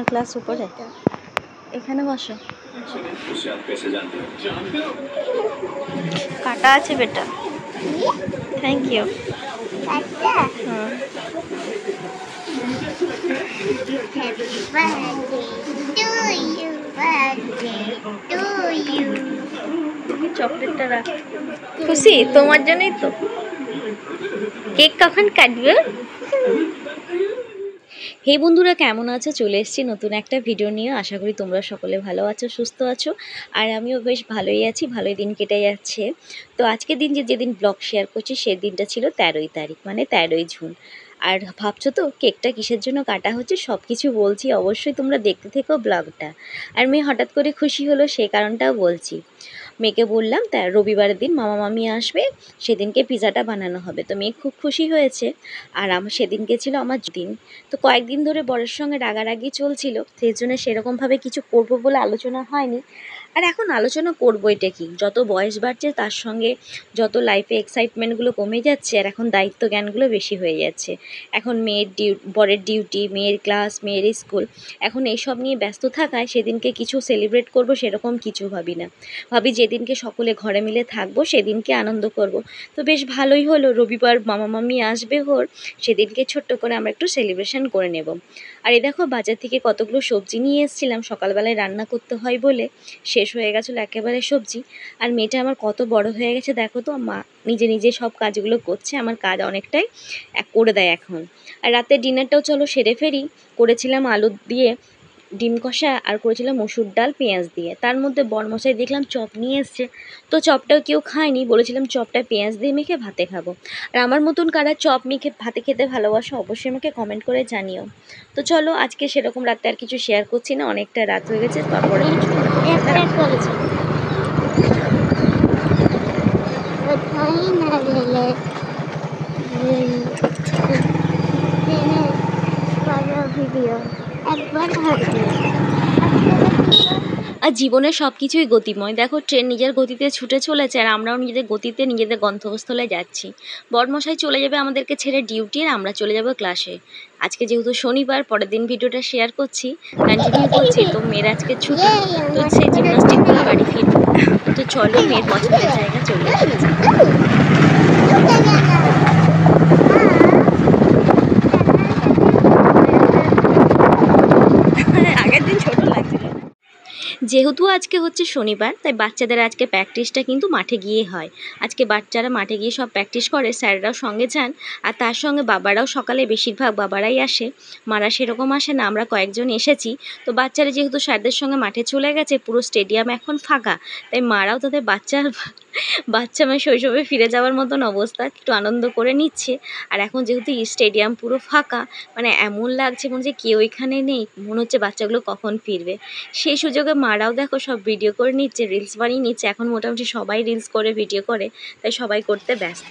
তোমার ক্লাস উপরে, এখানে বসো। কাটা আছে বেটা, থ্যাংক ইউ। চকলেটটা রাখ, খুশি তোমার জন্যই তো। কেক কখন কাটবে? হে বন্ধুরা, কেমন আছো? চলে এসেছি নতুন একটা ভিডিও নিয়ে। আশা করি তোমরা সকলে ভালো আছো, সুস্থ আছো, আর আমিও বেশ ভালোই আছি, ভালোই দিন কেটে যাচ্ছে। তো আজকের দিন যেদিন ব্লগ শেয়ার করছি সেই দিনটা ছিল 13ই তারিখ, মানে 13ই জুন। আর ভাবছো তো কেকটা কিসের জন্য কাটা হচ্ছে, সব কিছু বলছি, অবশ্যই তোমরা দেখতে থেকো ব্লগটা। আর মেয়ে হঠাৎ করে খুশি হলো সেই কারণটাও বলছি। মেয়েকে বললাম রবিবারের দিন মামা মামি আসবে, সেদিনকে পিজাটা বানানো হবে। তো মেয়ে খুব খুশি হয়েছে। আর সেদিনকে ছিল আমার দিন। তো কয়েকদিন ধরে বরের সঙ্গে রাগারাগি চলছিল, সেই জন্য সেরকমভাবে কিছু করবো বলে আলোচনা হয়নি। আর এখন আলোচনা করবো এটা কি, যত বয়স বাড়ছে তার সঙ্গে যত লাইফে এক্সাইটমেন্টগুলো কমে যাচ্ছে, আর এখন দায়িত্ব জ্ঞানগুলো বেশি হয়ে যাচ্ছে। এখন বরের ডিউটি, মেয়ের ক্লাস, মেয়ের স্কুল, এখন এইসব নিয়ে ব্যস্ত থাকায় সেদিনকে কিছু সেলিব্রেট করব সেরকম কিছু ভাবি না। ভাবি যেদিনকে সকলে ঘরে মিলে থাকবো সেদিনকে আনন্দ করব। তো বেশ ভালোই হলো, রবিবার মামা মামি আসবে ওর, সেদিনকে ছোট্ট করে আমরা একটু সেলিব্রেশন করে নেব। আর এই দেখো বাজার থেকে কতগুলো সবজি নিয়ে এসেছিলাম, সকালবেলায় রান্না করতে হয় বলে শেষ হয়ে গেছিলো একেবারে সবজি। আর মেয়েটা আমার কত বড় হয়ে গেছে দেখো তো, মা নিজে নিজে সব কাজগুলো করছে, আমার কাজ অনেকটাই করে দেয় এখন। আর রাতে ডিনারটাও চলো সেরে ফেরি। করেছিলাম আলু দিয়ে ডিম কষা, আর করেছিলাম মসুর ডাল পেঁয়াজ দিয়ে। তার মধ্যে বরমশাই দেখলাম চপ নিয়ে এসছে, তো চপটাও কেউ খায়নি, বলেছিলাম চপটা পেঁয়াজ দিয়ে মেখে ভাতে খাবো। আর আমার মতন কারা চপ মেখে ভাতে খেতে ভালোবাসো অবশ্যই আমাকে কমেন্ট করে জানিও। তো চলো আজকে সেরকম রাতে আর কিছু শেয়ার করছি না, অনেকটা রাত হয়ে গেছে, তারপরে আর জীবনের সব কিছুই গতিময়, দেখো ট্রেন নিজের গতিতে ছুটে চলেছে, আর আমরাও নিজেদের গতিতে নিজেদের গন্তব্যস্থলে যাচ্ছি। বরমশাই চলে যাবে আমাদেরকে ছেড়ে ডিউটি, আর আমরা চলে যাব ক্লাসে। আজকে যেহেতু শনিবার, পরের দিন ভিডিওটা শেয়ার করছি, কন্টিনিউ করছি। তো মেয়ের আজকে ছুটি, তো সেই জিমনাস্টিক করে বাড়ি ফিরবো। তো চলো মেয়ের পছন্দের জায়গা চলে এসেছি। আগের দিন ছোট লাগছিল। যেহেতু আজকে হচ্ছে শনিবার, তাই বাচ্চাদের আজকে প্র্যাকটিসটা কিন্তু মাঠে গিয়ে হয়। আজকে বাচ্চারা মাঠে গিয়ে সব প্র্যাকটিস করে, স্যাররাও সঙ্গে যান, আর তার সঙ্গে বাবারাও সকালে, বেশিরভাগ বাবারাই আসে, মারা সেরকম আসে না, আমরা কয়েকজন এসেছি। তো বাচ্চারা যেহেতু স্যারদের সঙ্গে মাঠে চলে গেছে, পুরো স্টেডিয়াম এখন ফাঁকা, তাই মারাও তাদের বাচ্চা মানে শৈশবে ফিরে যাওয়ার মতন অবস্থা, একটু আনন্দ করে নিচ্ছে। আর এখন যেহেতু স্টেডিয়াম পুরো ফাঁকা, মানে এমন লাগছে মনে হচ্ছে কেউ এখানে নেই, মনে হচ্ছে বাচ্চাগুলো কখন ফিরবে। সেই সুযোগে মারাও দেখো সব ভিডিও করে নিচ্ছে, রিলস বানিয়ে নিচ্ছে। এখন মোটামুটি সবাই রিলস করে, ভিডিও করে, তাই সবাই করতে ব্যস্ত।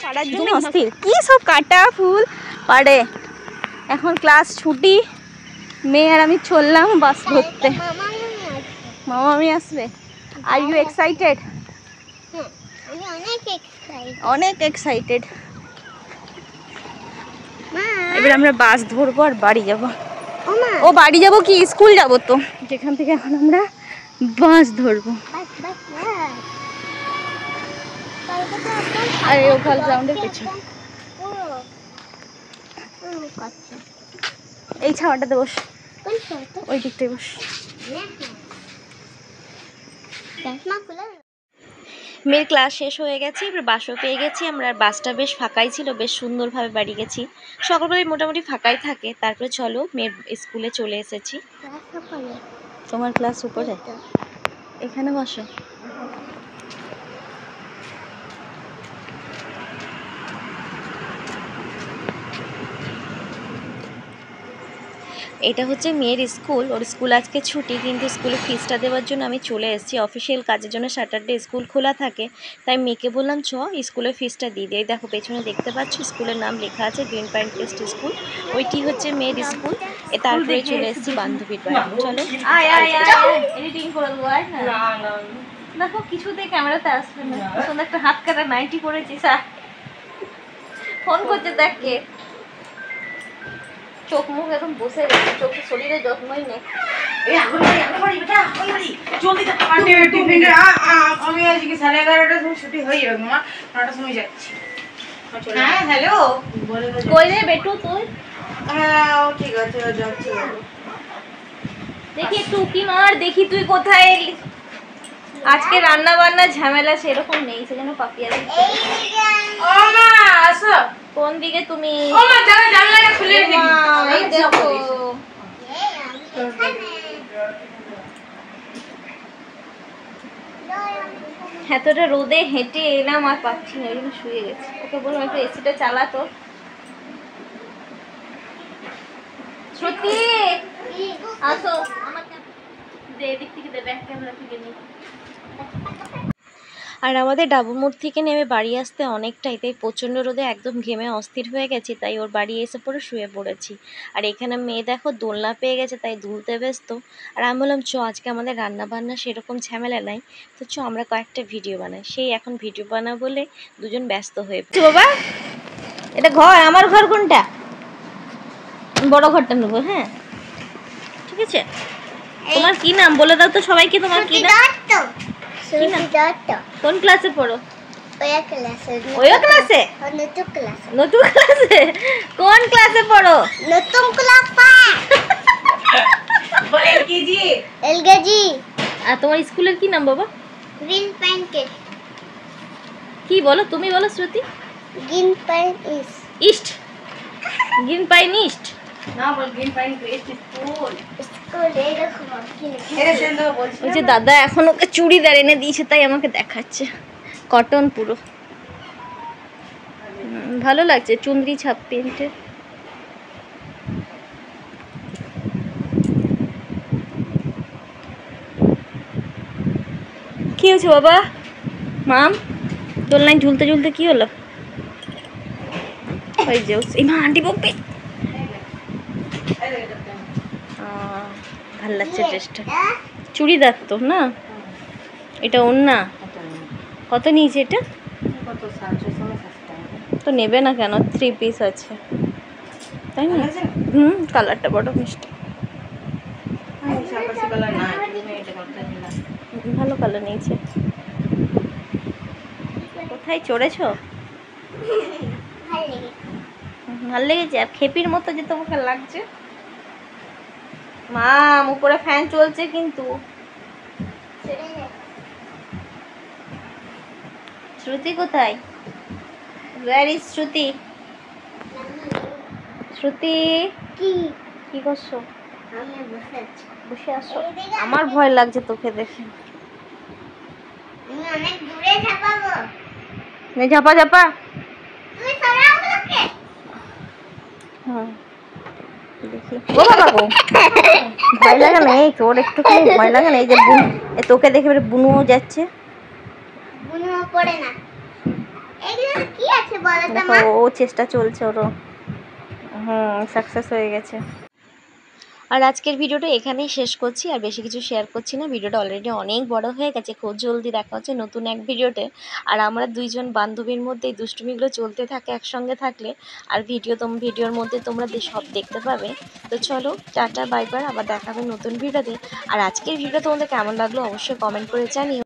পাড়ার জন্য অস্থির, কি সব কাটা ফুল পাড়ে। এখন ক্লাস ছুটি, মেয়ে আর আমি চললাম বাস ধরতে। মামা আমি আসবে। Are you excited? অনেক এক্সাইটেড। এবার আমরা বাস ধরবো আর বাড়ি যাব। ও বাড়ি যাব কি স্কুল যাব, তো যেখান থেকে এখন আমরা বাস ধরবো। আর ওখাল গ্রাউন্ডের পেছনে এই ছাওয়াটাতে বস, ওই দিকটায় বস। মেয়ের ক্লাস শেষ হয়ে গেছে, এবার বাসও পেয়ে গেছি আমরা। বাসটা বেশ ফাঁকাই ছিল, বেশ সুন্দরভাবে বাড়ি গেছি। সকালবেলায় মোটামুটি ফাঁকাই থাকে। তারপরে চলো মেয়ের স্কুলে চলে এসেছি। তোমার ক্লাস উপরে, এখানে বসো। এটা হচ্ছে মেয়ের স্কুল, ওর স্কুল আজকে ছুটি, কিন্তু স্কুলে ফিসটা দেওয়ার জন্য আমি চলে এসেছি। অফিসিয়াল কাজের জন্য স্যাটারডে স্কুল খোলা থাকে, তাই মেয়েকে বললাম স্কুলের ফিসটা দিয়ে দিই। দেখো পেছনে দেখতে পাচ্ছ স্কুলের নাম লেখা আছে, গ্রিন পয়েন্ট টেস্ট স্কুল, ওইটি হচ্ছে মেয়ের স্কুল। তারপরে চলে এসেছি বান্ধবীর বাড়ি। চলো এডিটিং করে দেবো। দেখো কিছুতেই ক্যামেরাতে আসবে না। সুন্দর একটা হাত কাটা নাইটি পরেছিস। ফোন করছে দেখ কে। চোখ মুখ এখন বসে গেছে, চোখ শরীরে যত্নই নেই। আমি আজকে 11:30টার সময় ছুটি হয়ে যাবে মা, 9টার সময় যাচ্ছি। হ্যাঁ হ্যালো, কই রে বেটু তুই? হ্যাঁ ঠিক আছে যাচ্ছি। দেখি একটু উকি মার, দেখি তুই কোথায় এলি। আজকে রান্না বান্না ঝামেলা সেরকম নেই, সেজন্য পাপিয়া দিচ্ছে। ও মা আসো। কোন দিকে তুমি? ও মা জানলাটা খুলে দিবি। এই দেখো এতটা রোদে হেঁটে এলাম আর পাচ্ছি না, ওই জন্য শুয়ে গেছি। ওকে বললাম একটু এসিটা চালাতো। শ্রুতি আসো, আমাকে দে, এদিক থেকে দে, ব্যাক ক্যামেরা থেকে নি। আর আমাদের ডাবু মোড় থেকে নেমে বাড়ি আসতে অনেকটাই, তাই প্রচণ্ড রোদে একদম ঘেমে অস্থির হয়ে গেছি, তাই ওর বাড়ি এসে পরে শুয়ে পড়েছি। আর এখানে মেয়ে দেখো দোলনা পেয়ে গেছে, তাই দুলতে ব্যস্ত। আর আমি বললাম চ আজকে আমাদের রান্না বান্না সেরকম ঝামেলা নাই, তো চ আমরা কয়েকটা ভিডিও বানাই। সেই এখন ভিডিও বানাবো বলে দুজন ব্যস্ত হয়ে পড়েছি। বাবা এটা ঘর, আমার ঘর কোনটা? বড় ঘরটা নেবো। হ্যাঁ ঠিক আছে। তোমার কি নাম বলে দাও তো সবাইকে, তোমার কি নাম? কোন ক্লাসে পড়ো? ওয়া ক্লাসে? নতুন ক্লাসে? কোন ক্লাসে পড়ো? নতুন ক্লাস বল এলকেজি। এলকেজি। আর তোমার স্কুলের কি নাম বাবা? Green pancake. কি বলো তুমি, বলো Shruti. Green pine east. Green pine east না বল green pine crest school. School এই দেখো কি এরে সেন্দ বলছি। ওই যে দাদা এখন ওকে চুড়িদার এনে দিয়েছে, তাই আমাকে দেখাচ্ছে। কটন পুরো ভালো লাগছে, চুনরি ছাপ প্রিন্টে। কি হয়েছে বাবা? মাম দোলনায় ঝুলতে ঝুলতে কি হলো? ওই যে এই মা আন্টি বকবে। ভাল লাগছে ড্রেসটা, চুড়িদার তো না, এটা ওন্না। কত নিয়েছে এটা? তো নেবে না কেন, 3 পিস আছে তাই না? কালারটা বড় মিষ্টি, ভালো কালার নিয়েছে। কোথায় চড়েছো? ভাল লেগেছে। আর খেপির মতো যে তোমাকে লাগছে। মাম উপরে ফ্যান চলছে কিন্তু। শ্রুতি কোথায়? Where is শ্রুতি? শ্রুতি কি করছো? আমি বসে আছি। বসে আছো? আমার ভয় লাগছে তোকে দেখে। আমি অনেক দূরে ঝাপাবো। নে ঝাপা ঝাপা। তুই সরাও ওকে। হ্যাঁ দেখি। ও বাবা গো, ভয় লাগে না? এই তোর একটুখানি ভয় লাগে না? এই যে তোকে দেখে বুনুও যাচ্ছে। বুনুও পড়ে না। এগুলো কি আছে বলো তো মা? দেখো ও চেষ্টা চলছে ওরও। সাকসেস হয়ে গেছে। আর আজকের ভিডিওটা এখানেই শেষ করছি, আর বেশি কিছু শেয়ার করছি না। ভিডিওটা অলরেডি অনেক বড় হয়ে গেছে। খুব জলদি দেখা হচ্ছে নতুন এক ভিডিওতে। আর আমরা দুইজন বান্ধবীর মধ্যে এই দুষ্টুমিগুলো চলতে থাকে একসঙ্গে থাকলে। আর ভিডিওর মধ্যে তোমরা সব দেখতে পাবে। তো চলো টাটা বাই বাই, আবার দেখাবে নতুন ভিডিওতে। আর আজকের ভিডিওটা তোমাদের কেমন লাগলো অবশ্যই কমেন্ট করে জানিও।